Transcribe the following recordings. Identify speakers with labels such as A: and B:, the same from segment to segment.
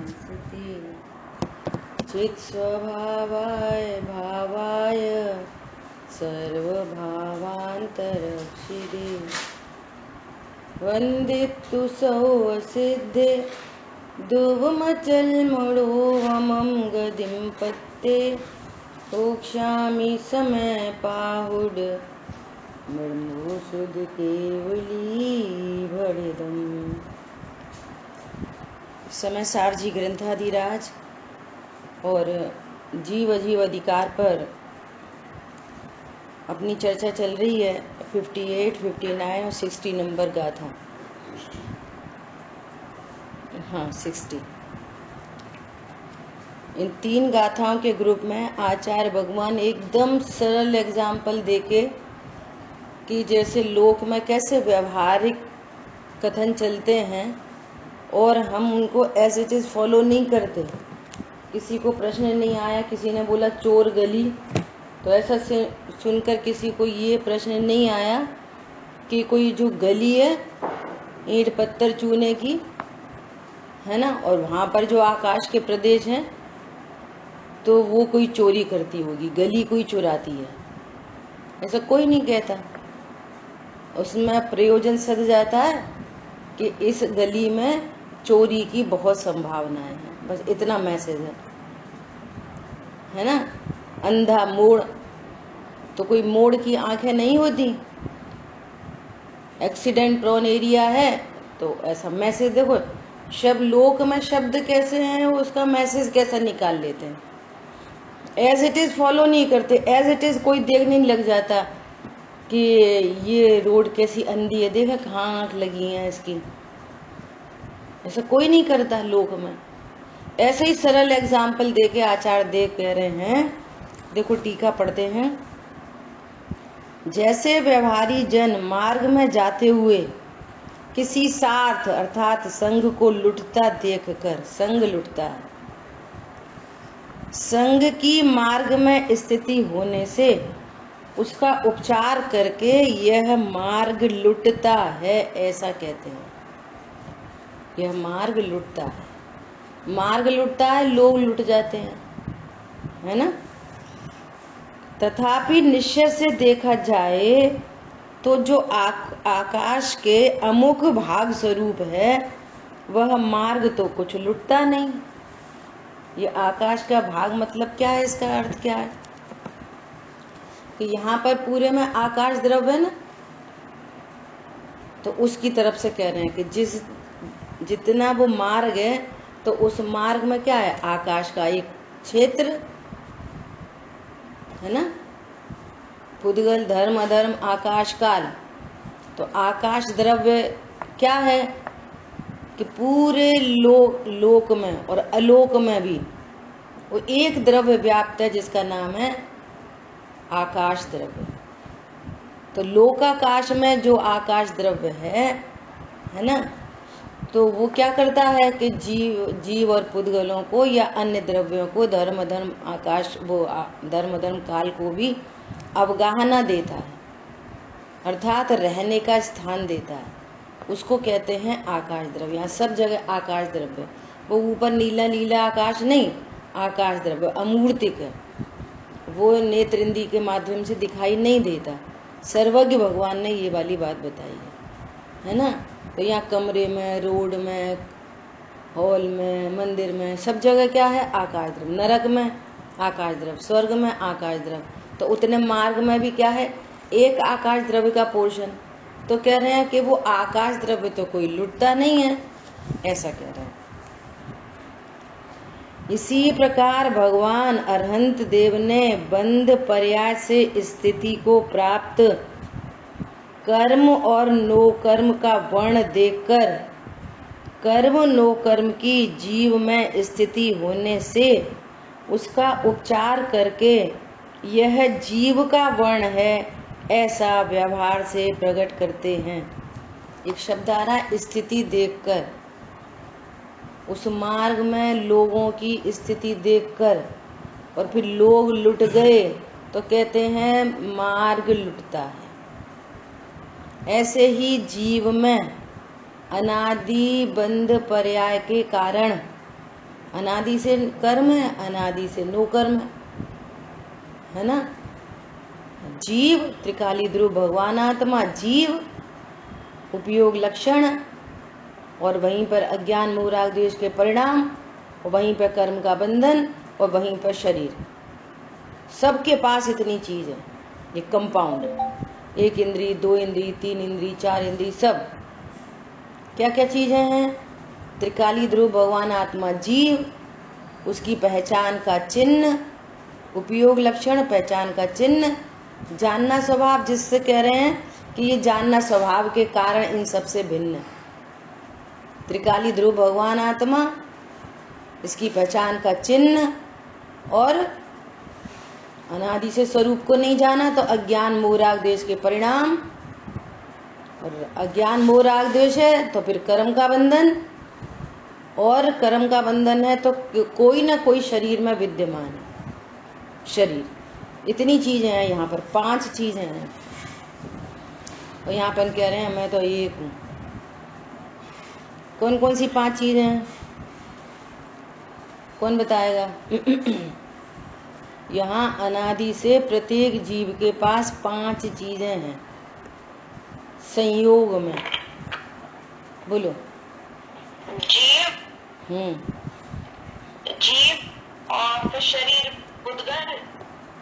A: संस्ते चित् स्वभावाय भावाय सर्वभावान्तरक्षिदे वन्दितु सौवसिद्धे दुवमचलमणोवमं गतिं पत्ते ओक्ष्यामि समय पाहुड मृमो सुध केवली भड़िदम। समय सारजी ग्रंथाधिराज और जीव अजीव अधिकार पर अपनी चर्चा चल रही है। 58, 59 और 60 नंबर गाथा। हाँ 60। इन 3 गाथाओं के ग्रुप में आचार्य भगवान एकदम सरल एग्जाम्पल देके कि जैसे लोक में कैसे व्यवहारिक कथन चलते हैं और हम उनको एज इट इज फॉलो नहीं करते। किसी को प्रश्न नहीं आया, किसी ने बोला चोर गली, तो ऐसा सुनकर किसी को ये प्रश्न नहीं आया कि कोई जो गली है ईंट पत्थर चूने की है ना, और वहाँ पर जो आकाश के प्रदेश हैं तो वो कोई चोरी करती होगी, गली कोई चुराती है, ऐसा कोई नहीं कहता। उसमें प्रयोजन सद जाता है कि इस गली में चोरी की बहुत संभावनाएं हैं, बस इतना मैसेज है ना। अंधा मोड़, तो कोई मोड़ की आंखें नहीं होती। एक्सीडेंट प्रोन एरिया है तो ऐसा मैसेज देखो। शब्द लोक में शब्द कैसे हैं, उसका मैसेज कैसा निकाल लेते हैं। एज इट इज फॉलो नहीं करते। एज इट इज कोई देखने नहीं लग जाता कि ये रोड कैसी अंधी है, देखा कहाँ आंख लगी है इसकी, ऐसा कोई नहीं करता लोक में। ऐसे ही सरल एग्जाम्पल देके आचार्य देव कह रहे हैं, देखो टीका पढ़ते हैं। जैसे व्यवहारी जन मार्ग में जाते हुए किसी सार्थ अर्थात संघ को लुटता देखकर, संघ लुटता है, संघ की मार्ग में स्थिति होने से उसका उपचार करके यह मार्ग लुटता है, ऐसा कहते हैं। यह मार्ग लुटता है, मार्ग लुटता है, लोग लुट जाते हैं, है ना। तथापि निश्चय से देखा जाए तो जो आकाश के अमुक भाग स्वरूप है वह मार्ग तो कुछ लुटता नहीं। ये आकाश का भाग मतलब क्या है, इसका अर्थ क्या है कि यहाँ पर पूरे में आकाश द्रव्य है ना, तो उसकी तरफ से कह रहे हैं कि जितना वो मार्ग है तो उस मार्ग में क्या है, आकाश का एक क्षेत्र है ना। पुद्गल धर्म अधर्म आकाश काल, तो आकाश द्रव्य क्या है कि पूरे लोक में और अलोक में भी वो एक द्रव्य व्याप्त है जिसका नाम है आकाश द्रव्य। तो लोकाकाश में जो आकाश द्रव्य है ना, तो वो क्या करता है कि जीव और पुद्गलों को या अन्य द्रव्यों को धर्म धर्म आकाश वो धर्म धर्म काल को भी अवगाहना देता है, अर्थात रहने का स्थान देता है। उसको कहते हैं आकाश द्रव्य। यहाँ सब जगह आकाश द्रव्य, वो ऊपर नीला नीला आकाश नहीं, आकाश द्रव्य अमूर्तिक है, वो नेत्रिंदी के माध्यम से दिखाई नहीं देता। सर्वज्ञ भगवान ने ये वाली बात बताई है ना। तो यहाँ कमरे में, रोड में, हॉल में, मंदिर में, सब जगह क्या है, आकाश द्रव्य। नरक में आकाश द्रव्य, स्वर्ग में आकाश द्रव्य, तो उतने मार्ग में भी क्या है, एक आकाश द्रव्य का पोर्शन। तो कह रहे हैं कि वो आकाश द्रव्य तो कोई लुटता नहीं है, ऐसा कह रहे हैं। इसी प्रकार भगवान अरहंत देव ने बंध पर्याय से स्थिति को प्राप्त कर्म और नो कर्म का वर्ण देखकर कर्म नो कर्म की जीव में स्थिति होने से उसका उपचार करके यह जीव का वर्ण है ऐसा व्यवहार से प्रकट करते हैं। एक शब्द आ रहा है स्थिति देखकर, उस मार्ग में लोगों की स्थिति देखकर, और फिर लोग लुट गए तो कहते हैं मार्ग लुटता है। ऐसे ही जीव में अनादि बंध पर्याय के कारण अनादि से कर्म है, अनादि से नो कर्म है ना। जीव त्रिकाली ध्रुव भगवान आत्मा, जीव उपयोग लक्षण, और वहीं पर अज्ञान मोह राग द्वेष के परिणाम, और वहीं पर कर्म का बंधन, और वहीं पर शरीर। सबके पास इतनी चीज है, ये कंपाउंड है। एक इंद्री, दो इंद्री, तीन इंद्री, चार इंद्री, सब क्या क्या चीजें हैं? त्रिकाली ध्रुव भगवान आत्मा जीव, उसकी पहचान का चिन्ह, उपयोग लक्षण पहचान का चिन्ह, जानना स्वभाव, जिससे कह रहे हैं कि ये जानना स्वभाव के कारण इन सबसे भिन्न है। त्रिकाली ध्रुव भगवान आत्मा, इसकी पहचान का चिन्ह, और अनादि से स्वरूप को नहीं जाना तो अज्ञान मोह राग द्वेष के परिणाम, और अज्ञान मोह राग द्वेष है तो फिर कर्म का बंधन, और कर्म का बंधन है तो कोई ना कोई शरीर में विद्यमान है। शरीर, इतनी चीजें हैं यहाँ पर, 5 चीजें हैं। और यहाँ पर कह रहे हैं मैं तो एक हूँ। कौन कौन सी 5 चीजें हैं? कौन बताएगा? यहाँ अनादि से प्रत्येक जीव के पास 5 चीजें हैं संयोग में। बोलो।
B: जीव, जीव और फिर शरीर, उद्गल।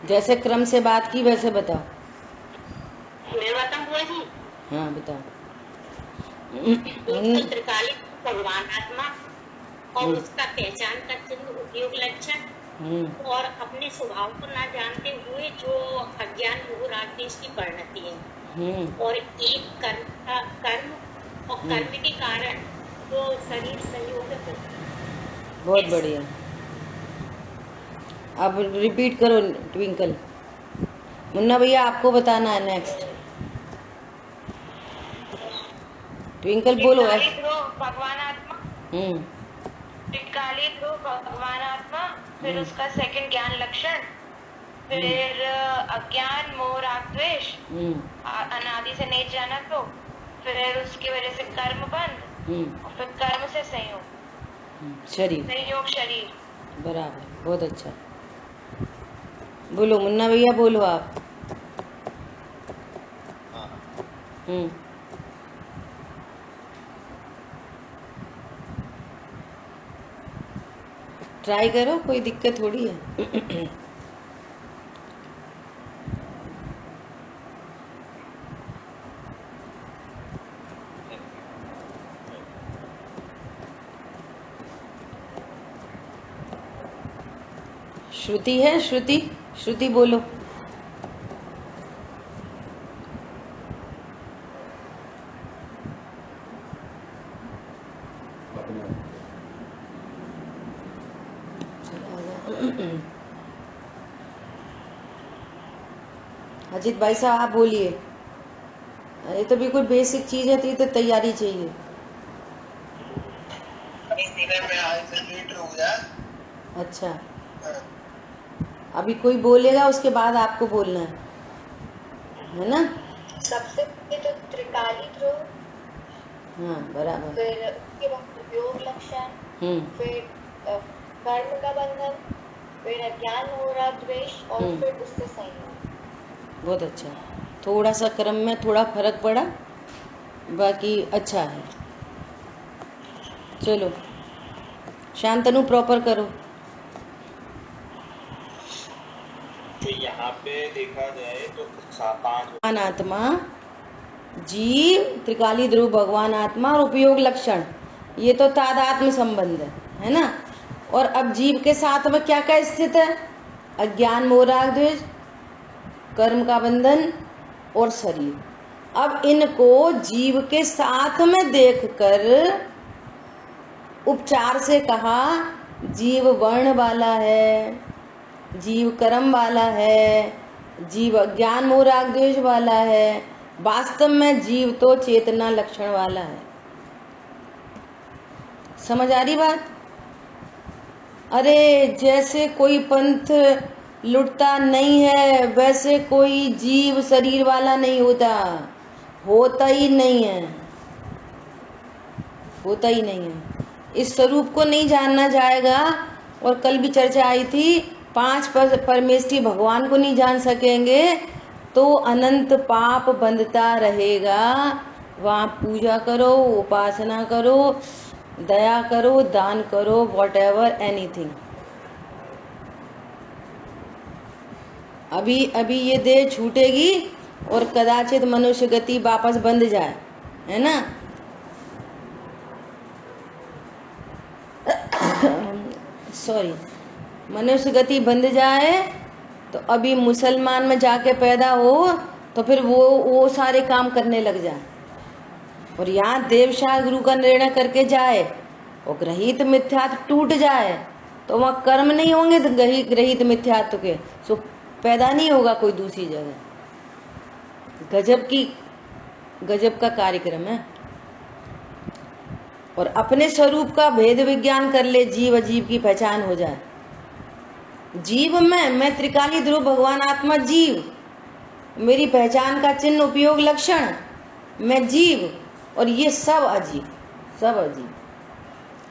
A: जैसे क्रम से बात की वैसे बताओ।
B: मैं बताऊं बुआ जी?
A: हाँ बताओ।
B: त्रिकाली भगवान आत्मा, और उसका पहचान का चिन्ह, उपयोग लक्षण, और अपने स्वभाव को ना जानते हुए जो अज्ञान मोह राग द्वेष की परिणति है, और एक कर्म और कर्म के कारण जो शरीर संयोग है।
A: बहुत बढ़िया। अब रिपीट करो ट्विंकल। मुन्ना भैया आपको बताना है नेक्स्ट। ट्विंकल बोलो।
B: भगवान आत्मा, त्रिकाली ध्रुव भगवान आत्मा, फिर उसका सेकंड ज्ञान लक्षण, फिर अज्ञान मोह राग द्वेष, अनादि से नहीं जाना तो, फिर उसकी वजह से कर्म बंध, और फिर कर्म से संयोग,
A: शरीर,
B: संयोग शरीर।
A: बराबर, बहुत अच्छा। बोलो मुन्ना भैया, बोलो आप। ट्राई करो, कोई दिक्कत थोड़ी है। श्रुति है, श्रुति, श्रुति बोलो। अजित भाई साहब आप बोलिए। ये तो बिल्कुल बेसिक चीज है, तो तैयारी चाहिए। अच्छा, अभी कोई बोलेगा उसके बाद आपको बोलना है ना?
B: सबसे पहले तो त्रिकाली ध्रुव,
A: हाँ बराबर,
B: फिर उसके बाद उपयोग लक्षण, फिर कर्म का बंधन, फिर अज्ञान मोह राग द्वेष, और फिर उससे संयोग। बहुत
A: अच्छा, थोड़ा सा क्रम में थोड़ा फर्क पड़ा, बाकी अच्छा है। चलो शांतनु प्रॉपर करो।
C: तो यहाँ पे देखा जाए तो 5
A: आत्मा, जीव, त्रिकाली ध्रुव भगवान आत्मा, और उपयोग लक्षण, ये तो तादात्म्य संबंध है ना। और अब जीव के साथ में क्या क्या स्थित है? अज्ञान मोह राग द्वेष, कर्म का बंधन और शरीर। अब इनको जीव के साथ में देखकर उपचार से कहा जीव वर्ण वाला है, जीव कर्म वाला है, जीव अज्ञान मोह राग द्वेष वाला है। वास्तव में जीव तो चेतना लक्षण वाला है। समझ आ रही बात? अरे जैसे कोई पंथ लुटता नहीं है, वैसे कोई जीव शरीर वाला नहीं होता, होता ही नहीं है, होता ही नहीं है। इस स्वरूप को नहीं जानना जाएगा, और कल भी चर्चा आई थी, 5 परमेष्ठी भगवान को नहीं जान सकेंगे तो अनंत पाप बंधता रहेगा। वहाँ पूजा करो, उपासना करो, दया करो, दान करो, व्हाटएवर एनीथिंग। अभी अभी ये देह छूटेगी और कदाचित मनुष्य गति वापस बंध जाए, है ना। सॉरी, मनुष्य गति बंध जाए तो अभी मुसलमान में जाके पैदा हो तो फिर वो सारे काम करने लग जाए, और यहाँ देवशाह गुरु का निर्णय करके जाए और ग्रहित मिथ्यात्व टूट जाए तो वहाँ कर्म नहीं होंगे ग्रहित मिथ्यात्व के, सो पैदा नहीं होगा कोई दूसरी जगह। गजब का कार्यक्रम है। और अपने स्वरूप का भेद विज्ञान कर ले, जीव अजीव की पहचान हो जाए। जीव मैं त्रिकाली ध्रुव भगवान आत्मा जीव, मेरी पहचान का चिन्ह उपयोग लक्षण मैं जीव, और ये सब अजीव, सब अजीव,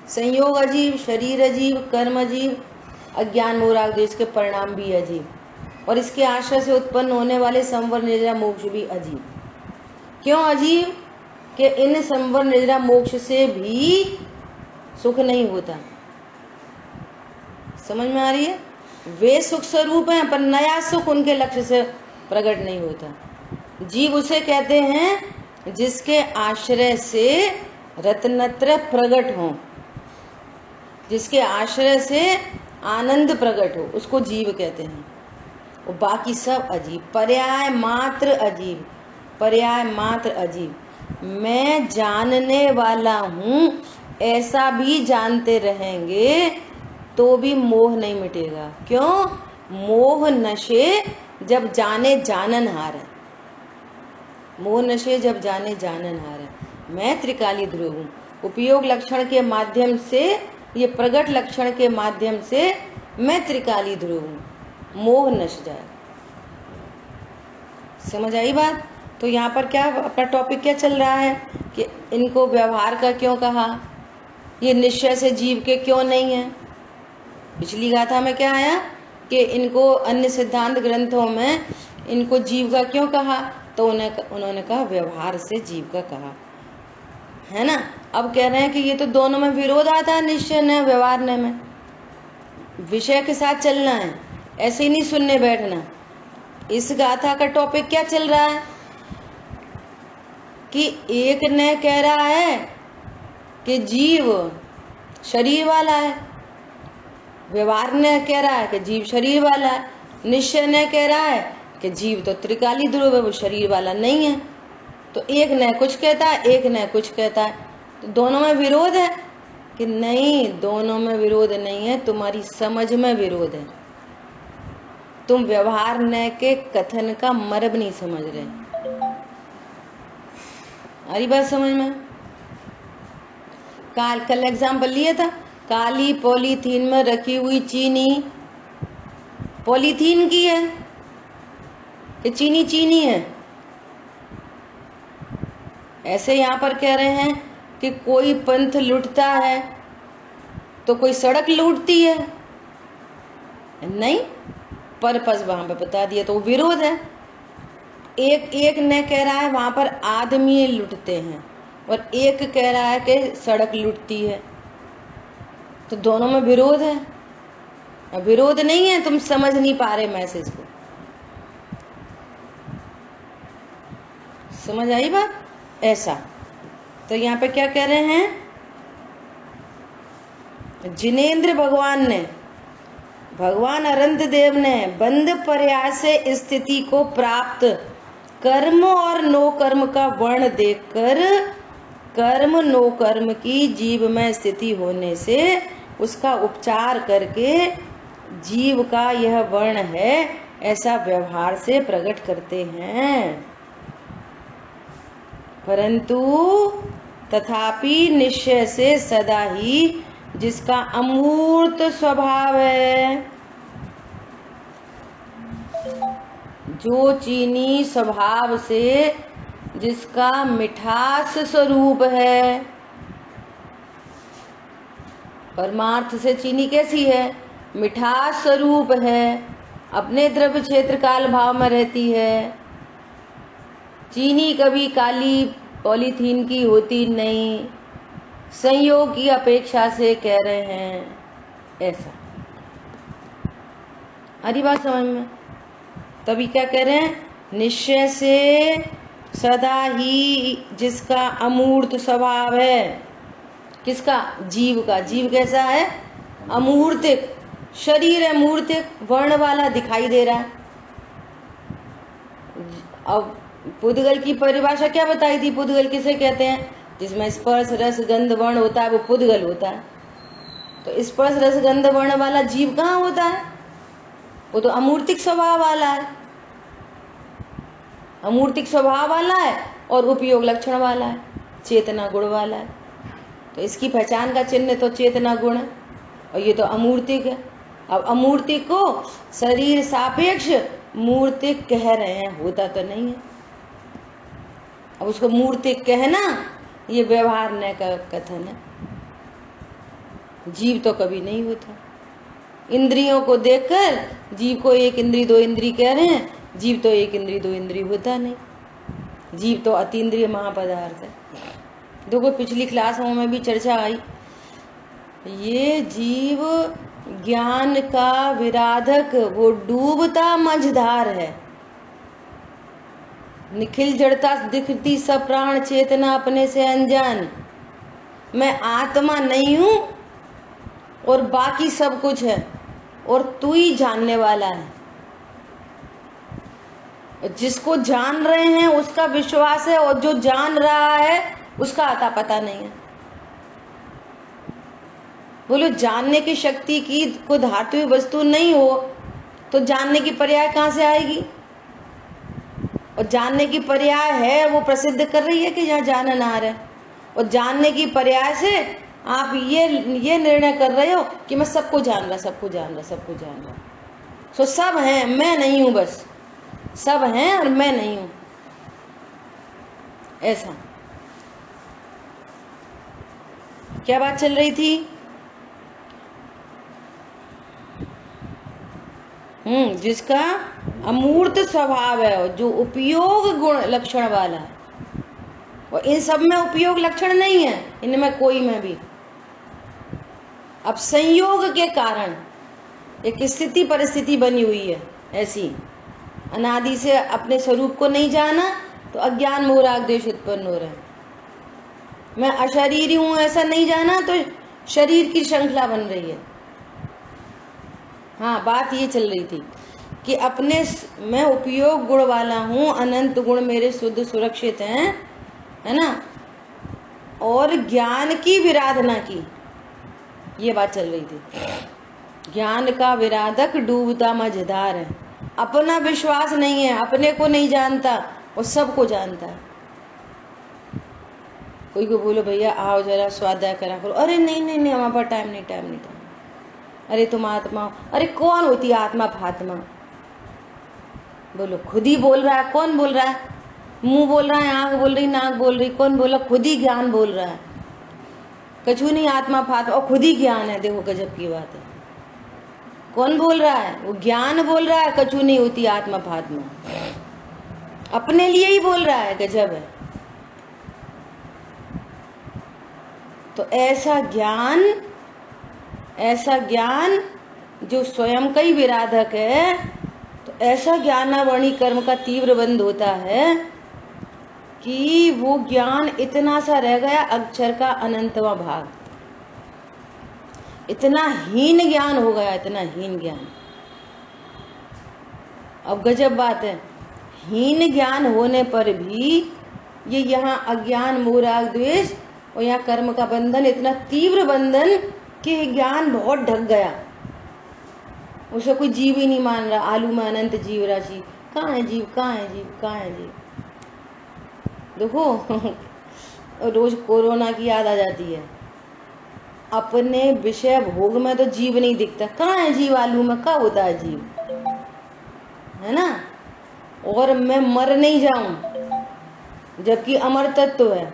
A: संयोग अजीव, शरीर अजीव, कर्म अजीव, अज्ञान मोराग देश के परिणाम भी अजीब, और इसके आश्रय से उत्पन्न होने वाले संवर निद्रा मोक्ष भी अजीब। क्यों अजीब? कि इन संवर निद्रा मोक्ष से भी सुख नहीं होता। समझ में आ रही है? वे सुख स्वरूप हैं, पर नया सुख उनके लक्ष्य से प्रकट नहीं होता। जीव उसे कहते हैं जिसके आश्रय से रत्नत्र प्रकट हो, जिसके आश्रय से आनंद प्रकट हो, उसको जीव कहते हैं। और बाकी सब अजीब, पर्याय मात्र अजीब, पर्याय मात्र अजीब। मैं जानने वाला हूँ ऐसा भी जानते रहेंगे तो भी मोह नहीं मिटेगा। क्यों? मोह नशे जब जाने जानन हार है, मोह नशे जब जाने जानन हार है। मैं त्रिकाली ध्रुव हूँ, उपयोग लक्षण के माध्यम से, ये प्रगट लक्षण के माध्यम से मैं त्रिकाली ध्रुव हूँ, मोह नश जाए। समझ आई बात? तो यहाँ पर क्या अपना टॉपिक क्या चल रहा है कि इनको व्यवहार का क्यों कहा, ये निश्चय से जीव के क्यों नहीं है। पिछली गाथा में क्या आया कि इनको अन्य सिद्धांत ग्रंथों में इनको जीव का क्यों कहा, तो उन्होंने कहा व्यवहार से जीव का कहा, है ना। अब कह रहे हैं कि ये तो दोनों में विरोध आता है, निश्चय ने व्यवहार ने में। विषय के साथ चलना है, ऐसे ही नहीं सुनने बैठना। इस गाथा का टॉपिक क्या चल रहा है कि एक ने कह रहा है कि जीव शरीर वाला है, व्यवहार ने कह रहा है कि जीव शरीर वाला है, निश्चय ने कह रहा है कि जीव तो त्रिकाली ध्रुव है, वो शरीर वाला नहीं है। तो एक ने कुछ कहता है, एक ने कुछ कहता है, तो दोनों में विरोध है कि नहीं? दोनों में विरोध नहीं है, तुम्हारी समझ में विरोध है। तुम व्यवहार न के कथन का मर्म नहीं समझ रहे। अरे बात समझ में? कल एग्जाम्पल लिया था, काली पॉलीथीन में रखी हुई चीनी पॉलीथीन की है कि चीनी चीनी है। ऐसे यहाँ पर कह रहे हैं कि कोई पंथ लूटता है तो कोई सड़क लूटती है, नहीं, पर्पस वहां पे बता दिया, तो विरोध है। एक ने कह रहा है वहां पर आदमी लूटते हैं और एक कह रहा है कि सड़क लूटती है, तो दोनों में विरोध है। विरोध नहीं है, तुम समझ नहीं पा रहे मैसेज को। समझ आई बात? ऐसा तो यहाँ पे क्या कह रहे हैं, जिनेंद्र भगवान ने, भगवान अनंत देव ने बंध पर्याय से स्थिति को प्राप्त कर्म और नो कर्म का वर्ण देखकर, कर्म नो कर्म की जीव में स्थिति होने से उसका उपचार करके जीव का यह वर्ण है ऐसा व्यवहार से प्रकट करते हैं। परंतु तथापि निश्चय से सदा ही जिसका अमूर्त स्वभाव है, जो चीनी स्वभाव से जिसका मिठास स्वरूप है, परमार्थ से चीनी कैसी है? मिठास स्वरूप है, अपने द्रव्य क्षेत्र काल भाव में रहती है। चीनी कभी काली पॉलीथीन की होती नहीं, संयोग की अपेक्षा से कह रहे हैं ऐसा। हरी बात समझ में? तभी क्या कह रहे हैं? निश्चय से सदा ही जिसका अमूर्त स्वभाव है, किसका? जीव का। जीव कैसा है? अमूर्तिक। शरीर है मूर्तिक, वर्ण वाला दिखाई दे रहा है। अब पुद्गल की परिभाषा क्या बताई थी? पुद्गल किसे कहते हैं? जिसमें स्पर्श रस गंध वर्ण होता है वो पुद्गल होता है। तो स्पर्श रस गंध वर्ण वाला जीव कहाँ होता है? वो तो अमूर्तिक स्वभाव वाला है। अमूर्तिक स्वभाव वाला है और उपयोग लक्षण वाला है, चेतना गुण वाला है। तो इसकी पहचान का चिन्ह तो चेतना गुण है और ये तो अमूर्तिक है। अब अमूर्तिक को शरीर सापेक्ष मूर्तिक कह रहे हैं, होता तो नहीं है। अब उसको मूर्तिक कहना ये व्यवहार न का कथन है। जीव तो कभी नहीं होता। इंद्रियों को देखकर जीव को एक इंद्री दो इंद्री कह रहे हैं, जीव तो एक इंद्री दो इंद्री होता नहीं। जीव तो अतीन्द्रिय महापदार्थ है। देखो पिछली क्लासों में भी चर्चा आई, ये जीव ज्ञान का विराधक, वो डूबता मझधार है। निखिल जड़ता दिखती सब प्राण चेतना अपने से अनजान। मैं आत्मा नहीं हूं और बाकी सब कुछ है और तू ही जानने वाला है। जिसको जान रहे हैं उसका विश्वास है और जो जान रहा है उसका आता पता नहीं है। बोलो जानने की शक्ति की को धातु वस्तु नहीं हो तो जानने की पर्याय कहाँ से आएगी? और जानने की पर्याय है वो प्रसिद्ध कर रही है कि यहाँ जानन आ रहा है। और जानने की पर्याय से आप ये निर्णय कर रहे हो कि मैं सबको जान रहा, सबको जान रहा, सबको जान रहा। सो सब हैं, मैं नहीं हूं, बस सब हैं और मैं नहीं हूं, ऐसा। क्या बात चल रही थी? जिसका अमूर्त स्वभाव है, जो उपयोग गुण लक्षण वाला है। और इन सब में उपयोग लक्षण नहीं है, इनमें कोई में भी। अब संयोग के कारण एक स्थिति परिस्थिति बनी हुई है ऐसी, अनादि से अपने स्वरूप को नहीं जाना तो अज्ञान मोह राग द्वेष उत्पन्न हो रहे हैं। मैं अशरीरी हूं ऐसा नहीं जाना तो शरीर की श्रृंखला बन रही है। हाँ, बात ये चल रही थी कि अपने मैं उपयोग गुण वाला हूं, अनंत गुण मेरे शुद्ध सुरक्षित हैं, है ना, और ज्ञान की विराधना की, ये बात चल रही थी। ज्ञान का विराधक डूबता मझधार है। अपना विश्वास नहीं है, अपने को नहीं जानता और सबको जानता है। कोई को बोलो भैया आओ जरा स्वाध्याय करा करो, अरे नहीं नहीं नहीं हमारे पास टाइम नहीं। अरे तुम आत्मा हो। अरे कौन होती है आत्मा फात्मा? बोलो खुद ही बोल रहा है। कौन बोल रहा है? मुंह बोल रहा है, आंख बोल रही, नाक बोल रही, कौन बोला? खुद ही ज्ञान बोल रहा है। कछु नहीं आत्मा फात्मा, और खुद ही ज्ञान है। देखो गजब की बात है। कौन बोल रहा है? वो ज्ञान बोल रहा है, कछु नहीं होती आत्मा फात्मा, अपने लिए ही बोल रहा है। गजब है। तो ऐसा ज्ञान जो स्वयं का ही विराधक है, तो ऐसा ज्ञानावणी कर्म का तीव्र बंध होता है कि वो ज्ञान इतना सा रह गया, अक्षर का अनंतवा भाग, इतना हीन ज्ञान हो गया, इतना हीन ज्ञान। अब गजब बात है, हीन ज्ञान होने पर भी ये यहाँ अज्ञान मोह राग द्वेष और यहाँ कर्म का बंधन, इतना तीव्र बंधन कि ज्ञान बहुत ढक गया। उसे कोई जीव ही नहीं मान रहा। आलू में अनंत जीव राशि, कहाँ है जीव, कहाँ है जीव, कहाँ है जीव? देखो रोज कोरोना की याद आ जाती है। अपने विषय भोग में तो जीव नहीं दिखता, कहाँ है जीव? आलू में कहाँ होता है जीव, है ना? और मैं मर नहीं जाऊं जबकि अमर तत्व है,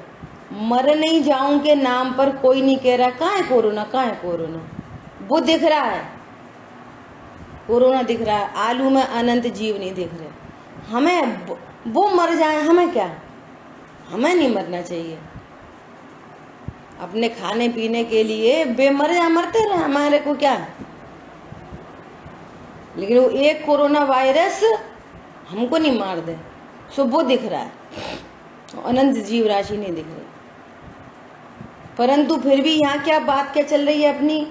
A: मर नहीं जाऊं के नाम पर कोई नहीं कह रहा कहाँ है कोरोना, कहाँ है कोरोना। वो दिख रहा है, कोरोना दिख रहा है, आलू में अनंत जीव नहीं दिख रहे। हमें वो मर जाए, हमें क्या, हमें नहीं मरना चाहिए। अपने खाने पीने के लिए बेमर या मरते रहे, हमारे को क्या। लेकिन वो एक कोरोना वायरस हमको नहीं मार दे, सो वो दिख रहा है, अनंत जीव राशि नहीं दिख रही। परंतु फिर भी यहाँ क्या बात क्या चल रही है, अपनी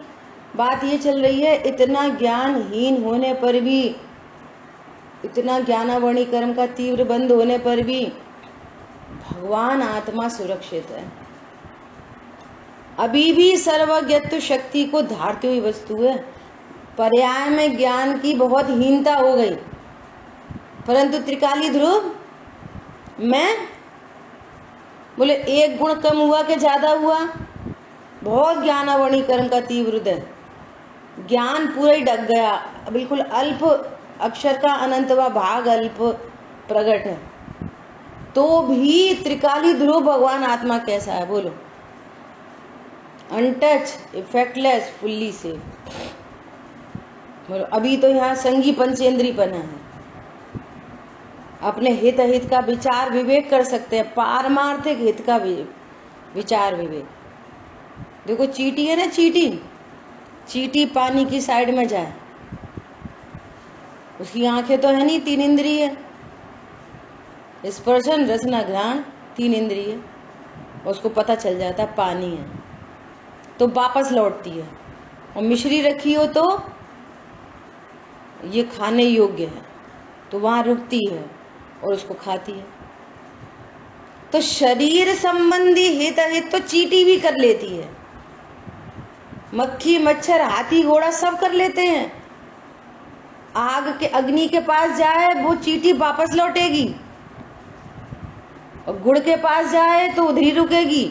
A: बात ये चल रही है, इतना ज्ञानहीन होने पर भी, इतना ज्ञानावणी कर्म का तीव्र बंध होने पर भी भगवान आत्मा सुरक्षित है। अभी भी सर्वज्ञत्व शक्ति को धारती हुई वस्तु है। पर्याय में ज्ञान की बहुत हीनता हो गई, परंतु त्रिकाली ध्रुव में बोले एक गुण कम हुआ कि ज्यादा हुआ, बहुत ज्ञानावणी कर्म का तीव्र है, ज्ञान पूरा ही ढक गया, बिल्कुल अल्प अक्षर का अनंतवा भाग अल्प प्रकट है। तो भी त्रिकाली ध्रुव भगवान आत्मा कैसा है बोलो, अनटच, इफेक्टलेस, फुल्ली सेफ। बोलो अभी तो यहाँ संगी पंचेंद्री बना है, अपने हित अहित का विचार विवेक कर सकते हैं, पारमार्थिक हित का विचार विवेक। देखो चींटी है ना, चींटी पानी की साइड में जाए, उसकी आंखें तो है नहीं, 3 इंद्रिय, स्पर्शन रसना घ्राण 3 इंद्रिय, उसको पता चल जाता है पानी है, तो वापस लौटती है। और मिश्री रखी हो तो ये खाने योग्य है, तो वहां रुकती है और उसको खाती है। तो शरीर संबंधी हित अहित तो चींटी भी कर लेती है, मक्खी मच्छर हाथी घोड़ा सब कर लेते हैं। आग के अग्नि के पास जाए वो चींटी वापस लौटेगी, और गुड़ के पास जाए तो उधर ही रुकेगी।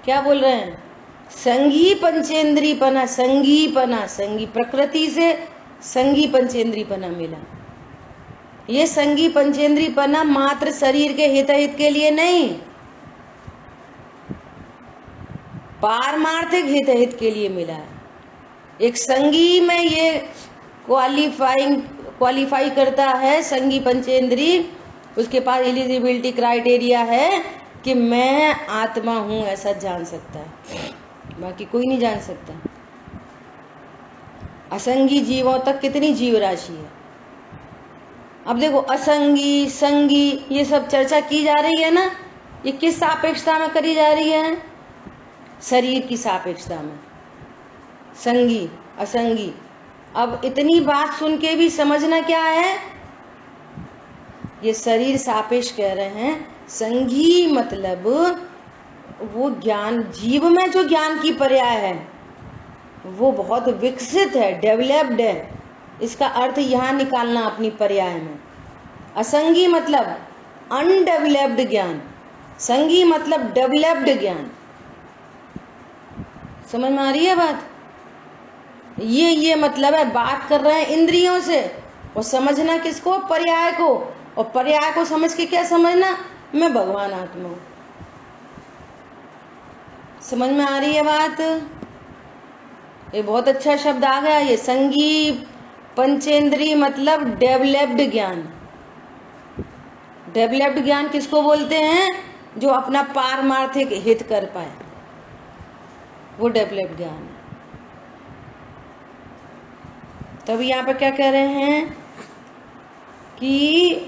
A: क्या बोल रहे हैं, संगी पंचेंद्री पना, संगी प्रकृति से संगी पंचेंद्री पना मिला। ये संगी पंचेंद्री पना मात्र शरीर के हित हित के लिए नहीं, पारमार्थिक हित हित के लिए मिला है। एक संगी में ये क्वालिफाई करता है, संगी पंचेंद्री, उसके पास एलिजिबिलिटी क्राइटेरिया है कि मैं आत्मा हूं ऐसा जान सकता है, बाकी कोई नहीं जान सकता। असंगी जीवों तक कितनी जीव राशि है। अब देखो असंगी संगी ये सब चर्चा की जा रही है ना, ये किस सापेक्षता में करी जा रही है, शरीर की सापेक्षता में, संगी असंगी। अब इतनी बात सुन के भी समझना क्या है, ये शरीर सापेक्ष कह रहे हैं, संगी मतलब वो ज्ञान, जीव में जो ज्ञान की पर्याय है वो बहुत विकसित है, डेवलप्ड है, इसका अर्थ यहाँ निकालना अपनी पर्याय में। असंगी मतलब अनडेवलप्ड ज्ञान, संगी मतलब डेवलप्ड ज्ञान। समझ में आ रही है बात, ये मतलब है। बात कर रहे हैं इंद्रियों से, और समझना किसको, पर्याय को, और पर्याय को समझ के क्या समझना, मैं भगवान आत्मा हूं। समझ में आ रही है बात, ये बहुत अच्छा शब्द आ गया, ये संगी पंचेंद्री मतलब डेवलप्ड ज्ञान। डेवलप्ड ज्ञान किसको बोलते हैं, जो अपना पारमार्थिक हित कर पाए, वो डेवलप्ड ज्ञान है। तब यहाँ पे क्या कह रहे हैं कि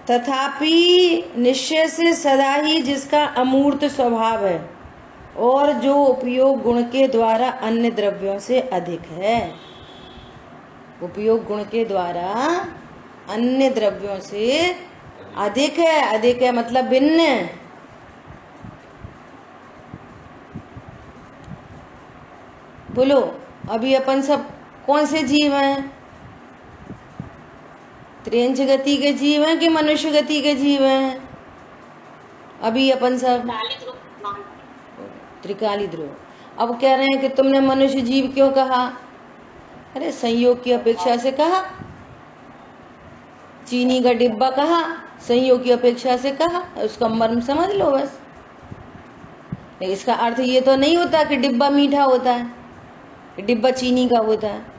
A: तथापि निश्चय से सदा ही जिसका अमूर्त स्वभाव है और जो उपयोग गुण के द्वारा अन्य द्रव्यों से अधिक है, उपयोग गुण के द्वारा अन्य द्रव्यों से अधिक है, अधिक है मतलब भिन्न है। बोलो अभी अपन सब कौन से जीव हैं, त्रियंच गति के जीव हैं कि मनुष्य गति के जीव हैं, अभी अपन सब त्रिकाली ध्रुव। अब कह रहे हैं कि तुमने मनुष्य जीव क्यों कहा, अरे संयोग की अपेक्षा से कहा, चीनी का डिब्बा कहा, संयोग की अपेक्षा से कहा, उसका मर्म समझ लो बस। लेकिन इसका अर्थ ये तो नहीं होता कि डिब्बा मीठा होता है, कि डिब्बा चीनी का होता है।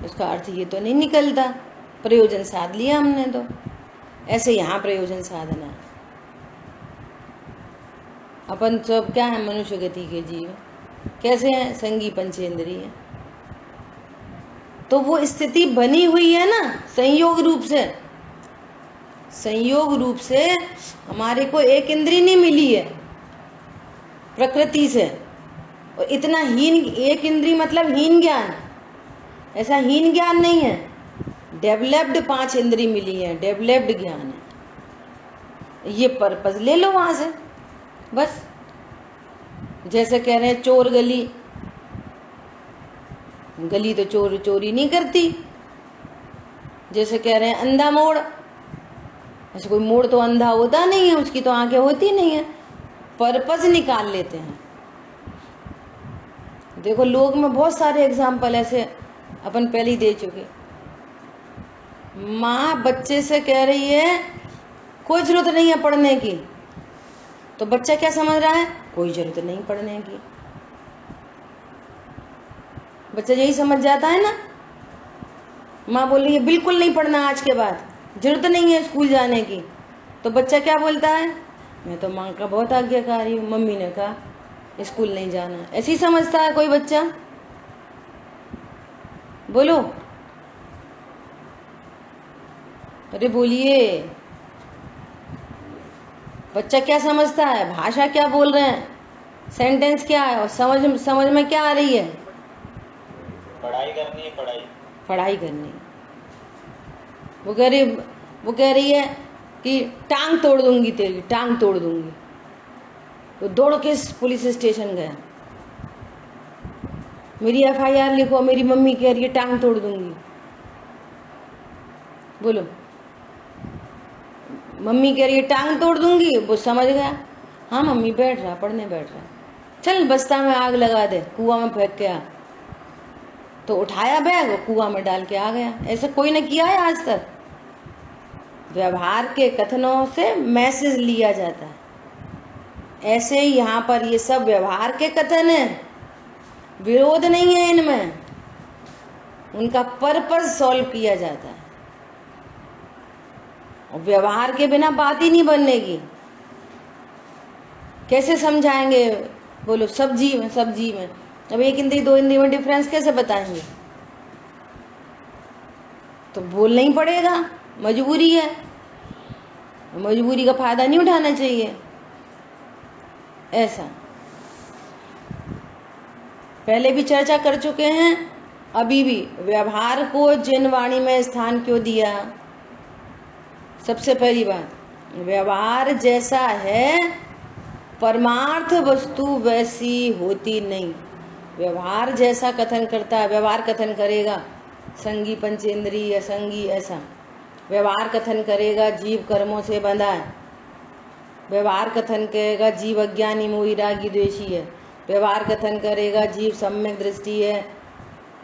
A: उसका अर्थ ये तो नहीं निकलता। प्रयोजन साध लिया हमने तो। ऐसे यहाँ प्रयोजन साधना है। अपन सब क्या है? मनुष्य गति के जीव। कैसे हैं? संगी पंचेंद्रिय। तो वो स्थिति बनी हुई है ना संयोग रूप से। संयोग रूप से हमारे को एक इंद्री नहीं मिली है प्रकृति से। और इतना हीन, एक इंद्री मतलब हीन ज्ञान, ऐसा हीन ज्ञान नहीं है। डेवलप्ड 5 इंद्री मिली है, डेवलप्ड ज्ञान है। ये पर्पस ले लो वहां से बस। जैसे कह रहे हैं चोर गली, गली तो चोर चोरी नहीं करती। जैसे कह रहे हैं अंधा मोड़, ऐसे कोई मोड़ तो अंधा होता नहीं है, उसकी तो आंखें होती नहीं है। पर्पस निकाल लेते हैं। देखो लोग में बहुत सारे एग्जाम्पल ऐसे अपन पहले ही दे चुके। माँ बच्चे से कह रही है कोई जरूरत नहीं है पढ़ने की, तो बच्चा क्या समझ रहा है? कोई जरूरत नहीं पढ़ने की। बच्चा यही समझ जाता है ना। माँ बोल रही है बिल्कुल नहीं पढ़ना आज के बाद, जरूरत नहीं है स्कूल जाने की, तो बच्चा क्या बोलता है? मैं तो माँ का बहुत आज्ञाकारी हूँ, मम्मी ने कहा स्कूल नहीं जाना। ऐसे ही समझता है कोई बच्चा? बोलो, अरे बोलिए। बच्चा क्या समझता है? भाषा क्या बोल रहे हैं, सेंटेंस क्या है, और समझ में क्या आ रही है?
C: पढ़ाई करनी है,
A: पढ़ाई करनी है। वो कह रही है कि टांग तोड़ दूंगी तेरी, टांग तोड़ दूंगी। वो दौड़ के पुलिस स्टेशन गया, मेरी FIR लिखो, मेरी मम्मी कह रही है टांग तोड़ दूंगी। बोलो, मम्मी कह रही है टांग तोड़ दूंगी, वो समझ गया हाँ मम्मी बैठ रहा, पढ़ने बैठ रहा, चल बस्ता में आग लगा दे, कुआं में फेंक के आ। तो उठाया बैग, कुआं में डाल के आ गया। ऐसा कोई ने किया है आज तक? व्यवहार के कथनों से मैसेज लिया जाता है। ऐसे ही यहाँ पर ये सब व्यवहार के कथन है, विरोध नहीं है इनमें, उनका पर्पस सॉल्व किया जाता है। और व्यवहार के बिना बात ही नहीं बनेगी। कैसे समझाएंगे? बोलो, सब्जी में अब एक इंद्री दो इंद्री में डिफरेंस कैसे बताएंगे? तो बोलना ही पड़ेगा, मजबूरी है। मजबूरी का फायदा नहीं उठाना चाहिए। ऐसा पहले भी चर्चा कर चुके हैं, अभी भी। व्यवहार को जिन वाणी में स्थान क्यों दिया? सबसे पहली बात, व्यवहार जैसा है परमार्थ वस्तु वैसी होती नहीं। व्यवहार जैसा कथन करता है, व्यवहार कथन करेगा संगी पंचेंद्रिय असंगी, ऐसा व्यवहार कथन करेगा जीव कर्मों से बंधा है। व्यवहार कथन करेगा जीव अज्ञानी मोही रागी द्वेषी है। व्यवहार कथन करेगा जीव सम्यक दृष्टि है,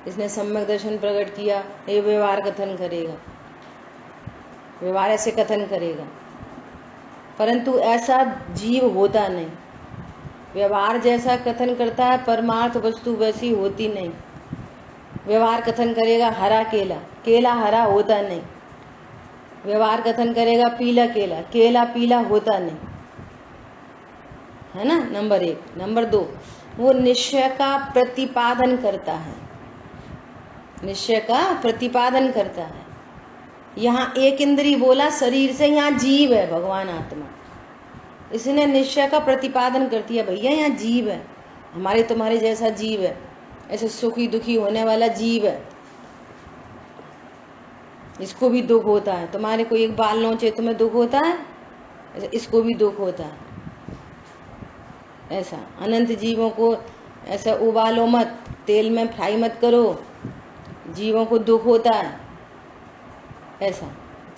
A: इसने सम्यक दर्शन प्रकट किया, ये व्यवहार कथन करेगा। व्यवहार ऐसे कथन करेगा, परंतु ऐसा जीव होता नहीं। व्यवहार जैसा कथन करता है, परमार्थ वस्तु वैसी होती नहीं। व्यवहार कथन करेगा हरा केला, केला हरा होता नहीं। व्यवहार कथन करेगा पीला केला, केला पीला होता नहीं, है ना। नंबर 1। नंबर 2, वो निश्चय का प्रतिपादन करता है। निश्चय का प्रतिपादन करता है। यहाँ एक इंद्री बोला शरीर से, यहाँ जीव है भगवान आत्मा, इसने निश्चय का प्रतिपादन करती है। भैया यहाँ जीव है, हमारे तुम्हारे जैसा जीव है, ऐसे सुखी दुखी होने वाला जीव है, इसको भी दुख होता है। तुम्हारे को एक बाल नोचे तुम्हें दुख होता है, ऐसे इसको भी दुख होता है। ऐसा अनंत जीवों को ऐसा उबालो मत, तेल में फ्राई मत करो, जीवों को दुख होता है। ऐसा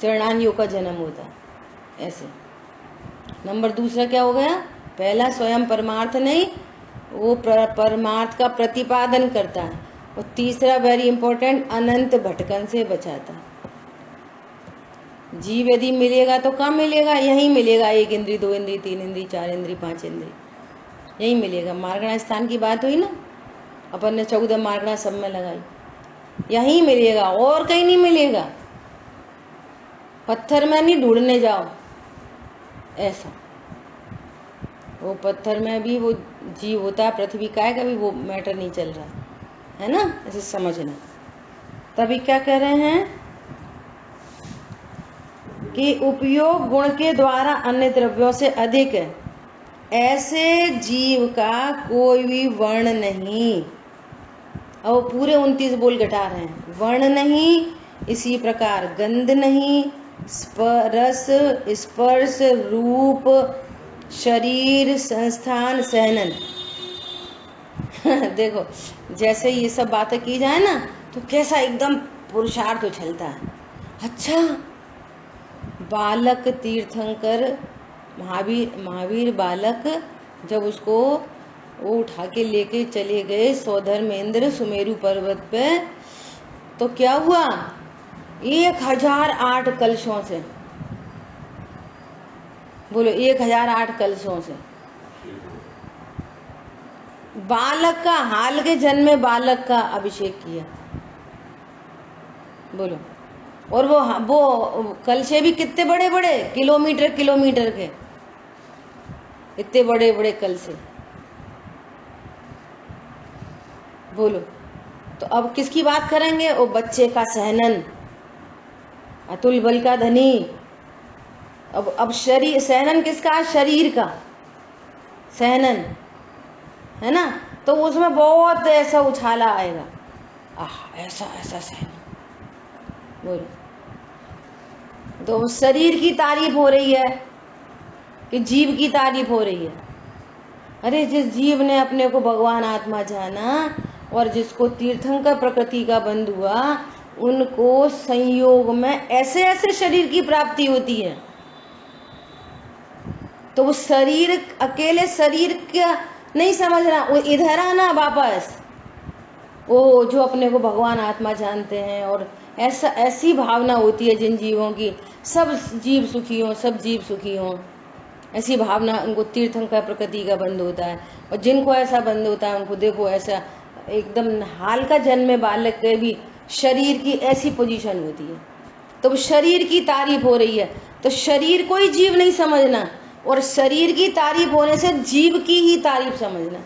A: चरणानियों का जन्म होता है। ऐसे नंबर 2 क्या हो गया? पहला स्वयं परमार्थ नहीं, वो परमार्थ का प्रतिपादन करता है। और तीसरा वेरी इंपॉर्टेंट, अनंत भटकन से बचाता है। जीव यदि मिलेगा तो कहाँ मिलेगा? यहीं मिलेगा। 1 इंद्री, 2 इंद्री, 3 इंद्री, 4 इंद्री, 5 इंद्री, यहीं मिलेगा। मार्गणा स्थान की बात हुई ना, अपन ने 14 मार्गणा सब में लगाई, यहीं मिलेगा और कहीं नहीं मिलेगा। पत्थर में नहीं ढूंढने जाओ ऐसा। वो पत्थर में भी वो जीव होता है, पृथ्वी का है, कभी वो मैटर नहीं चल रहा है ना, ऐसे समझना। तभी क्या कह रहे हैं कि उपयोग गुण के द्वारा अन्य द्रव्यों से अधिक है, ऐसे जीव का कोई भी वर्ण नहीं। और पूरे 29 बोल घटा रहे हैं। वर्ण नहीं, इसी प्रकार गंध नहीं, रस, स्पर्श, रूप, शरीर, संस्थान, सहनन। देखो जैसे ये सब बातें की जाए ना तो कैसा एकदम पुरुषार्थ उछलता है। अच्छा, बालक तीर्थंकर महावीर बालक जब उसको वो उठा के लेके चले गए सौधर्मेंद्र सुमेरु पर्वत पे, तो क्या हुआ? 1008 कलशों से, बोलो 1008 कलशों से बालक का, हाल के जन्म में बालक का अभिषेक किया। बोलो, और वो कलशे भी कितने बड़े बड़े, किलोमीटर के, इतने बड़े बड़े कलशे। बोलो, तो अब किसकी बात करेंगे? वो बच्चे का सहनन, अतुल बल का धनी। अब शरीर, सहनन किसका? शरीर का सहनन है ना। तो उसमें बहुत ऐसा उछाला आएगा, ऐसा सहनन। बोलो, तो शरीर की तारीफ हो रही है कि जीव की तारीफ हो रही है? अरे जिस जीव ने अपने को भगवान आत्मा जाना और जिसको तीर्थंकर प्रकृति का बंध हुआ, उनको संयोग में ऐसे ऐसे शरीर की प्राप्ति होती है। तो वो शरीर, अकेले शरीर का नहीं समझना, वो इधर आना वापस, वो जो अपने को भगवान आत्मा जानते हैं, और ऐसी भावना होती है जिन जीवों की, सब जीव सुखी हों, सब जीव सुखी हों, ऐसी भावना उनको तीर्थंकर प्रकृति का बंध होता है। और जिनको ऐसा बंध होता है उनको देखो ऐसा एकदम हाल का जन्मे बालक के भी शरीर की ऐसी पोजीशन होती है। तो शरीर की तारीफ हो रही है, तो शरीर को ही जीव नहीं समझना, और शरीर की तारीफ होने से जीव की ही तारीफ समझना।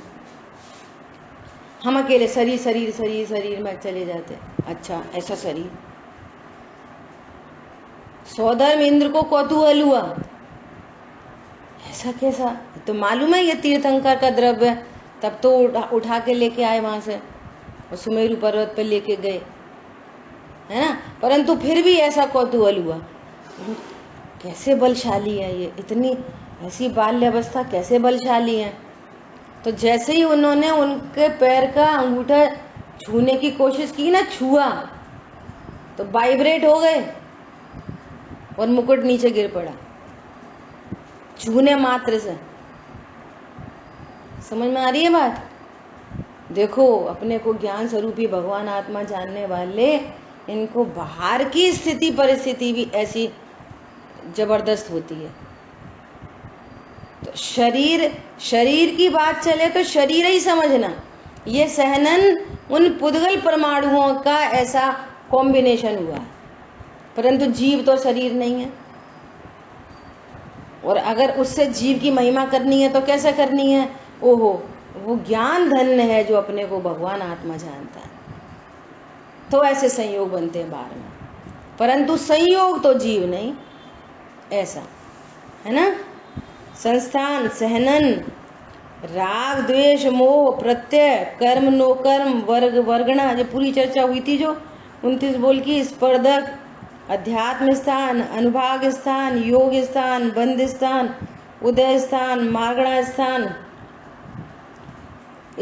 A: हम अकेले शरीर में चले जाते, अच्छा ऐसा शरीर। सौधर्म इंद्र को कौतूहल हुआ, ऐसा कैसा? तो मालूम है ये तीर्थंकर का द्रव्य है, तब तो उठा के लेके आए वहां से और सुमेरु पर्वत पे लेके गए, है ना। परंतु फिर भी ऐसा कौतूहल हुआ, कैसे बलशाली है ये, इतनी ऐसी बाल्य अवस्था कैसे बलशाली है। तो जैसे ही उन्होंने उनके पैर का अंगूठा छूने की कोशिश की ना, छुआ तो वाइब्रेट हो गए और मुकुट नीचे गिर पड़ा, छूने मात्र से। समझ में आ रही है बात? देखो, अपने को ज्ञान स्वरूपी भगवान आत्मा जानने वाले, इनको बाहर की स्थिति परिस्थिति भी ऐसी जबरदस्त होती है। तो शरीर की बात चले तो शरीर ही समझना। ये सहनन उन पुद्गल परमाणुओं का ऐसा कॉम्बिनेशन हुआ है, परंतु जीव तो शरीर नहीं है। और अगर उससे जीव की महिमा करनी है तो कैसे करनी है? ओहो, वो ज्ञान धन्य है जो अपने को भगवान आत्मा जानता है, तो ऐसे संयोग बनते हैं बाहर में, परंतु संयोग तो जीव नहीं, ऐसा है ना। संस्थान, सहनन, राग द्वेष मोह प्रत्यय, कर्म नो कर्म, वर्ग वर्गणा, जो पूरी चर्चा हुई थी जो 29 बोल की, स्पर्धक, अध्यात्म स्थान, अनुभाग स्थान, योग स्थान, बंध स्थान, उदय स्थान, मार्गणा स्थान,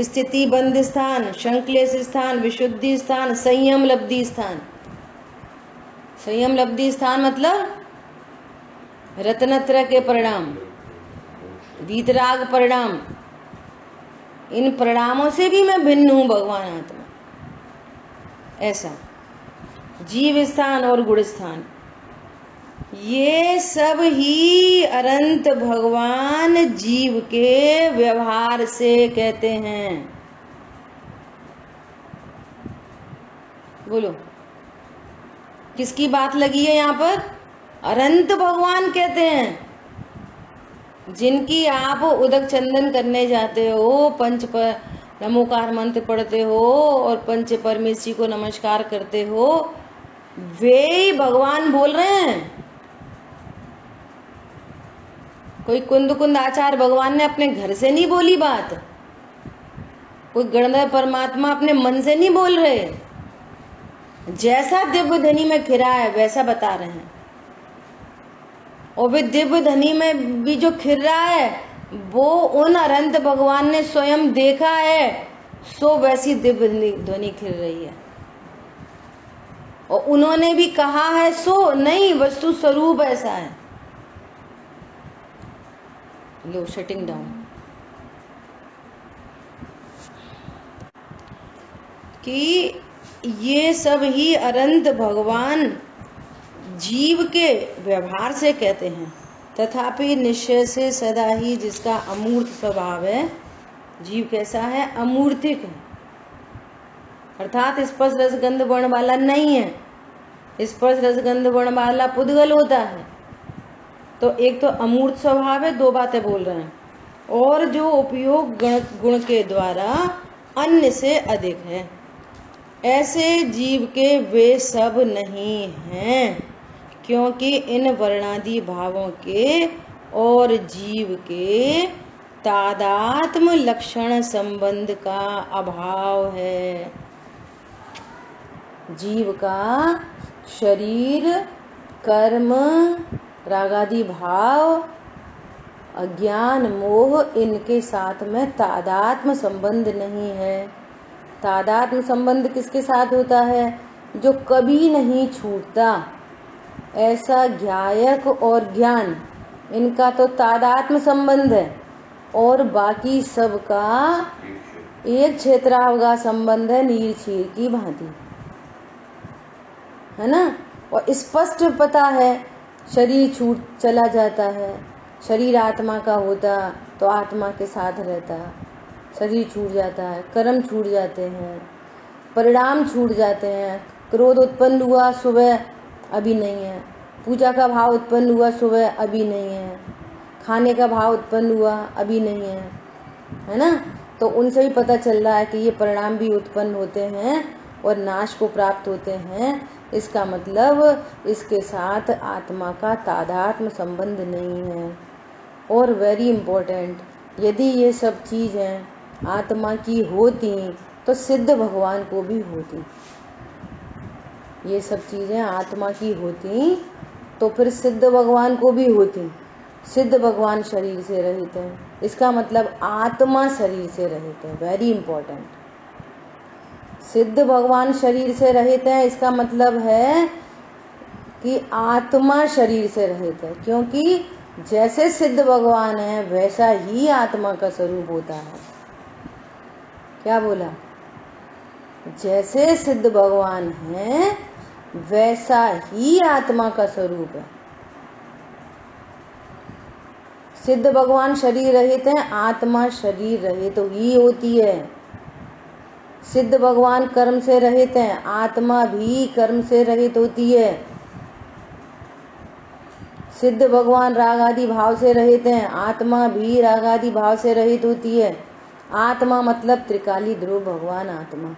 A: स्थिति बंध स्थान, संक्लेश स्थान, विशुद्धि स्थान, संयम लब्धि स्थान। संयम लब्धि स्थान मतलब रत्नत्रय के परिणाम, वीतराग परिणाम, इन परिणामों से भी मैं भिन्न हूं भगवान आत्मा, ऐसा। जीव स्थान और गुण स्थान, ये सब ही अनंत भगवान जीव के व्यवहार से कहते हैं। बोलो, किसकी बात लगी है यहाँ पर? अनंत भगवान कहते हैं, जिनकी आप उदक चंदन करने जाते हो, पंच पर नमोकार मंत्र पढ़ते हो और पंच परमेश्वरी को नमस्कार करते हो, वे ही भगवान बोल रहे हैं। कोई कुंद कुंद आचार्य भगवान ने अपने घर से नहीं बोली बात, कोई गणधर परमात्मा अपने मन से नहीं बोल रहे। जैसा दिव्य धनी में खिरा है वैसा बता रहे हैं, और वे दिव्य धनी में भी जो खिर रहा है वो उन अनंत भगवान ने स्वयं देखा है, सो वैसी दिव्य ध्वनि खिर रही है। और उन्होंने भी कहा है सो नहीं, वस्तु स्वरूप ऐसा है। लो, शटिंग डाउन। कि ये सब ही अनंत भगवान जीव के व्यवहार से कहते हैं, तथापि निश्चय से सदा ही जिसका अमूर्त स्वभाव है। जीव कैसा है? अमूर्तिक है, अर्थात स्पर्श रसगंध वर्ण वाला नहीं है। स्पर्श रसगंध वर्ण वाला पुद्गल होता है। तो एक तो अमूर्त स्वभाव है, दो बातें बोल रहे हैं, और जो उपयोग गुण के द्वारा अन्य से अधिक है, ऐसे जीव के वे सब नहीं हैं, क्योंकि इन वर्णादि भावों के और जीव के तादात्म्य लक्षण संबंध का अभाव है। जीव का शरीर, कर्म, रागादि भाव, अज्ञान, मोह, इनके साथ में तादात्म्य संबंध नहीं है। तादात्म्य संबंध किसके साथ होता है? जो कभी नहीं छूटता, ऐसा ज्ञायक और ज्ञान, इनका तो तादात्म्य संबंध है, और बाकी सबका एक क्षेत्रावगा संबंध है, नीर क्षीर की भांति, है ना। और स्पष्ट पता है शरीर छूट चला जाता है, शरीर आत्मा का होता तो आत्मा के साथ रहता, शरीर छूट जाता है, कर्म छूट जाते हैं, परिणाम छूट जाते हैं। क्रोध उत्पन्न हुआ सुबह, अभी नहीं है। पूजा का भाव उत्पन्न हुआ सुबह, अभी नहीं है। खाने का भाव उत्पन्न हुआ, अभी नहीं है, है ना। तो उनसे भी पता चल रहा है कि ये परिणाम भी उत्पन्न होते हैं और नाश को प्राप्त होते हैं। इसका मतलब इसके साथ आत्मा का तादात्म्य संबंध नहीं है। और वेरी इम्पोर्टेंट, यदि ये सब चीज़ें आत्मा की होती तो सिद्ध भगवान को भी होती। ये सब चीज़ें आत्मा की होती तो फिर सिद्ध भगवान को भी होती। सिद्ध भगवान शरीर से रहित है, इसका मतलब आत्मा शरीर से रहित है। वेरी इम्पोर्टेंट, सिद्ध भगवान शरीर से रहित है, इसका मतलब है कि आत्मा शरीर से रहित है, क्योंकि जैसे सिद्ध भगवान है वैसा ही आत्मा का स्वरूप होता है। क्या बोला? जैसे सिद्ध भगवान है वैसा ही आत्मा का स्वरूप है। सिद्ध भगवान शरीर रहित है, आत्मा शरीर रहित तो ही होती है। सिद्ध भगवान कर्म से रहित है, आत्मा भी कर्म से रहित होती है। सिद्ध भगवान राग आदि भाव से रहित हैं, आत्मा भी राग आदि भाव से रहित होती है। आत्मा मतलब त्रिकाली ध्रुव भगवान आत्मा।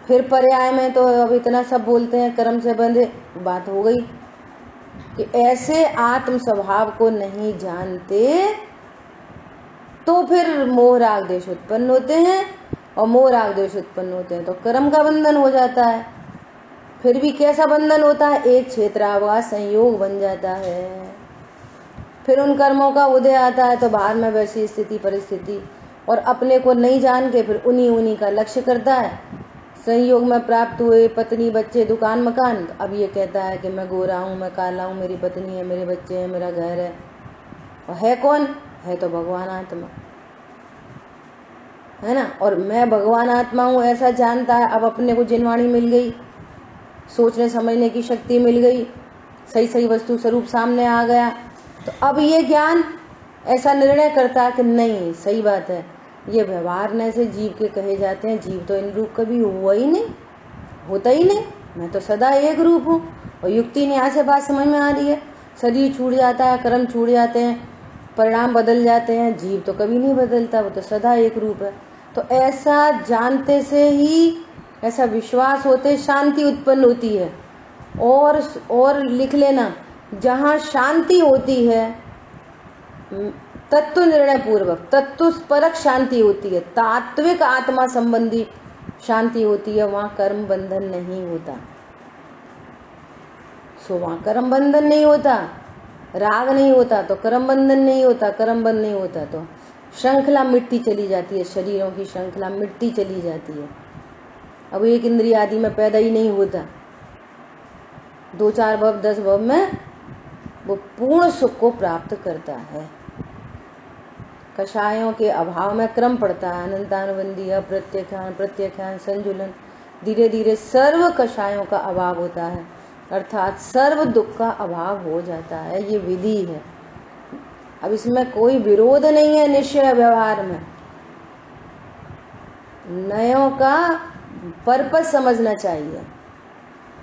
A: फिर पर्याय में तो अब इतना सब बोलते हैं कर्म से बंधे, बात हो गई कि ऐसे आत्म स्वभाव को नहीं जानते तो फिर मोह राग द्वेष उत्पन्न होते हैं, और मोह राग द्वेष उत्पन्न होते हैं तो कर्म का बंधन हो जाता है। फिर भी कैसा बंधन होता है? एक क्षेत्रावास संयोग बन जाता है। फिर उन कर्मों का उदय आता है तो बाहर में वैसी स्थिति परिस्थिति, और अपने को नहीं जान के फिर उन्हीं का लक्ष्य करता है। संयोग में प्राप्त हुए पत्नी बच्चे दुकान मकान, अब ये कहता है कि मैं गोरा हूँ, मैं काला हूँ, मेरी पत्नी है, मेरे बच्चे हैं, मेरा घर है। और है कौन? है तो भगवान आत्मा, है ना। और मैं भगवान आत्मा हूँ ऐसा जानता है। अब अपने को जिनवाणी मिल गई, सोचने समझने की शक्ति मिल गई, सही सही वस्तु स्वरूप सामने आ गया। तो अब ये ज्ञान ऐसा निर्णय करता है कि नहीं, सही बात है, ये व्यवहार न से जीव के कहे जाते हैं, जीव तो इन रूप कभी हुआ ही नहीं, होता ही नहीं, मैं तो सदा एक रूप हूँ। और युक्ति ने यहाँ से बात समझ में आ रही है, शरीर छूट जाता है, कर्म छूट जाते हैं, परिणाम बदल जाते हैं, जीव तो कभी नहीं बदलता, वो तो सदा एक रूप है। तो ऐसा जानते से ही, ऐसा विश्वास होते शांति उत्पन्न होती है। और लिख लेना, जहाँ शांति होती है तत्व निर्णय पूर्वक, तत्व परक शांति होती है, तात्विक आत्मा संबंधी शांति होती है, वहाँ कर्म बंधन नहीं होता। सो वहाँ कर्म बंधन नहीं होता, राग नहीं होता तो कर्म बंधन नहीं होता, कर्म बंधन नहीं होता तो श्रृंखला मिटती चली जाती है, शरीरों की श्रृंखला मिटती चली जाती है। अब एक इंद्रिय आदि में पैदा ही नहीं होता, 2-4 भव 10 भव में वो पूर्ण सुख को प्राप्त करता है। कषायों के अभाव में क्रम पड़ता है, अनंतानुबंधी, अप्रत्याख्यान, प्रत्याख्यान, संजुलन, धीरे धीरे सर्व कषायों का अभाव होता है, अर्थात सर्व दुख का अभाव हो जाता है। ये विधि है। अब इसमें कोई विरोध नहीं है निश्चय व्यवहार में, नयों का पर्पस समझना चाहिए।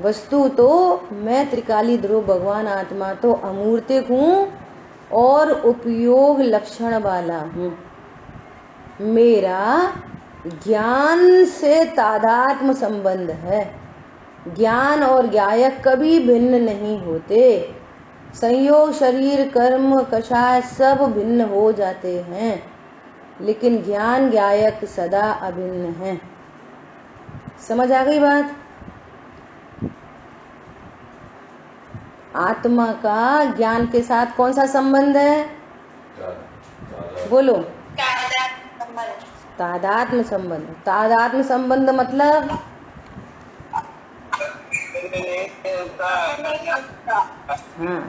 A: वस्तु तो मैं त्रिकाली ध्रुव भगवान आत्मा तो अमूर्तिक हूँ और उपयोग लक्षण वाला हूँ। मेरा ज्ञान से तादात्म्य संबंध है। ज्ञान और ज्ञायक कभी भिन्न नहीं होते। संयोग, शरीर, कर्म, कषाय सब भिन्न हो जाते हैं, लेकिन ज्ञान ज्ञायक सदा अभिन्न है। समझ आ गई बात? आत्मा का ज्ञान के साथ कौन सा संबंध है? बोलो। तादात्म्य संबंध। तादात्म्य संबंध मतलब हाँ,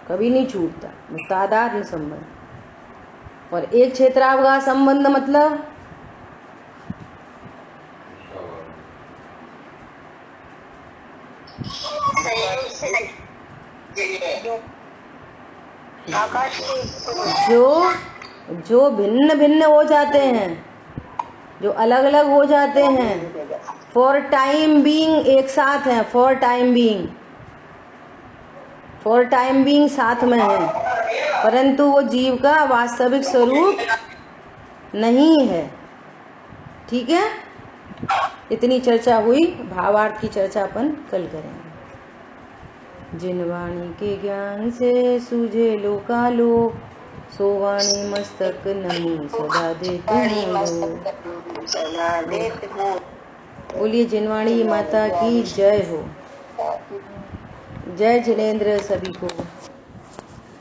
A: कभी नहीं छूटता, तादात्म्य संबंध। और एक क्षेत्रावकाश संबंध मतलब जो भिन्न भिन्न हो जाते हैं, जो अलग अलग हो जाते हैं, फॉर टाइम बीइंग एक साथ हैं, फॉर टाइम बीइंग साथ में है, परंतु वो जीव का वास्तविक स्वरूप नहीं है। ठीक है, इतनी चर्चा हुई। भावार्थ की चर्चा अपन कल करेंगे। जिन वाणी के ज्ञान से सूझे लोकालोक, सो वाणी मस्तक नहीं सदा देती हो। बोलिए जिनवाणी माता की जय हो। जय जिनेंद्र सभी को।